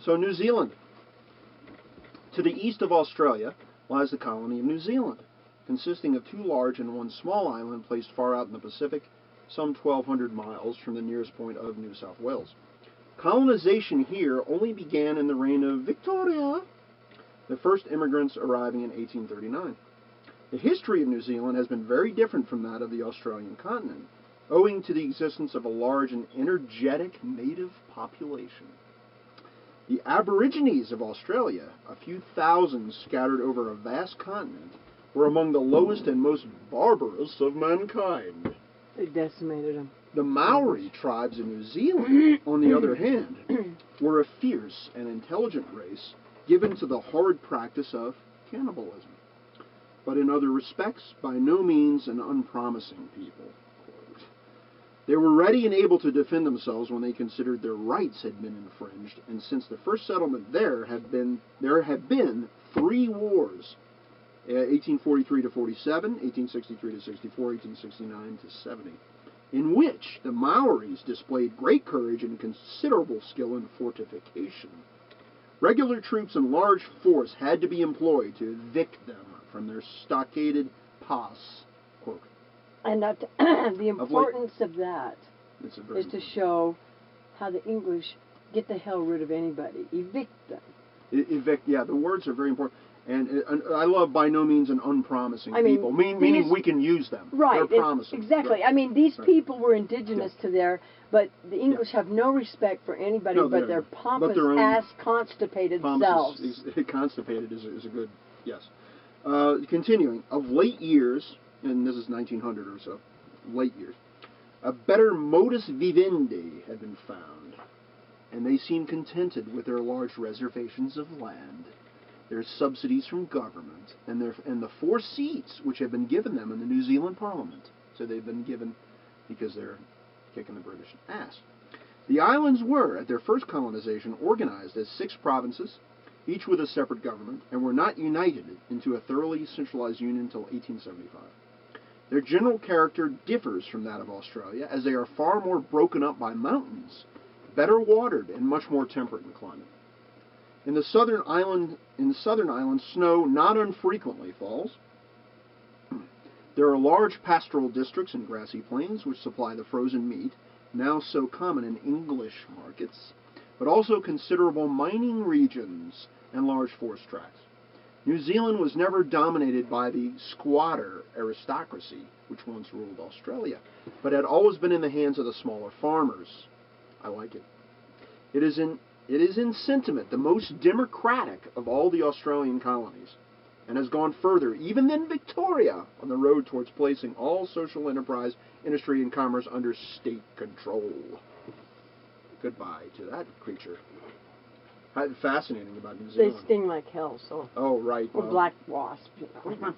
So New Zealand. To the east of Australia lies the colony of New Zealand, consisting of 2 large and 1 small island placed far out in the Pacific, some 1,200 miles from the nearest point of New South Wales. Colonization here only began in the reign of Victoria, the first immigrants arriving in 1839. The history of New Zealand has been very different from that of the Australian continent, owing to the existence of a large and energetic native population. The Aborigines of Australia, a few thousand scattered over a vast continent, were among the lowest and most barbarous of mankind. They decimated them. The Maori tribes in New Zealand, on the other hand, were a fierce and intelligent race given to the horrid practice of cannibalism, but in other respects by no means an unpromising people. Quote. They were ready and able to defend themselves when they considered their rights had been infringed, and since the first settlement there have been 3 wars, 1843 to 47, 1863 to 64, 1869 to 70, in which the Maoris displayed great courage and considerable skill in fortification. Regular troops in large force had to be employed to evict them from their stockaded pass. Quote. And the importance of that is to show how the English get the hell rid of anybody. Evict them. Evict, yeah, the words are very important. And I love by no means an unpromising people, meaning we can use them. Right. They're promising. Exactly. Right. I mean, these people were indigenous to there, but the English have no respect for anybody but their pompous ass constipated selves. Constipated is a good, yes. Continuing, of late years, and this is 1900 or so, late years, a better modus vivendi had been found, and they seemed contented with their large reservations of land, their subsidies from government, and the 4 seats which have been given them in the New Zealand Parliament. So they've been given because they're kicking the British ass. The islands were, at their first colonization, organized as 6 provinces, each with a separate government, and were not united into a thoroughly centralized union until 1875. Their general character differs from that of Australia, as they are far more broken up by mountains, better watered, and much more temperate in climate. In the southern island, snow not unfrequently falls. There are large pastoral districts and grassy plains which supply the frozen meat, now so common in English markets, but also considerable mining regions and large forest tracts. New Zealand was never dominated by the squatter aristocracy, which once ruled Australia, but had always been in the hands of the smaller farmers. I like it. It is in sentiment the most democratic of all the Australian colonies, and has gone further, even than Victoria, on the road towards placing all social enterprise, industry, and commerce under state control. Goodbye to that creature. Fascinating about New Zealand. They sting like hell, so. Oh, right. Or black wasp, you know.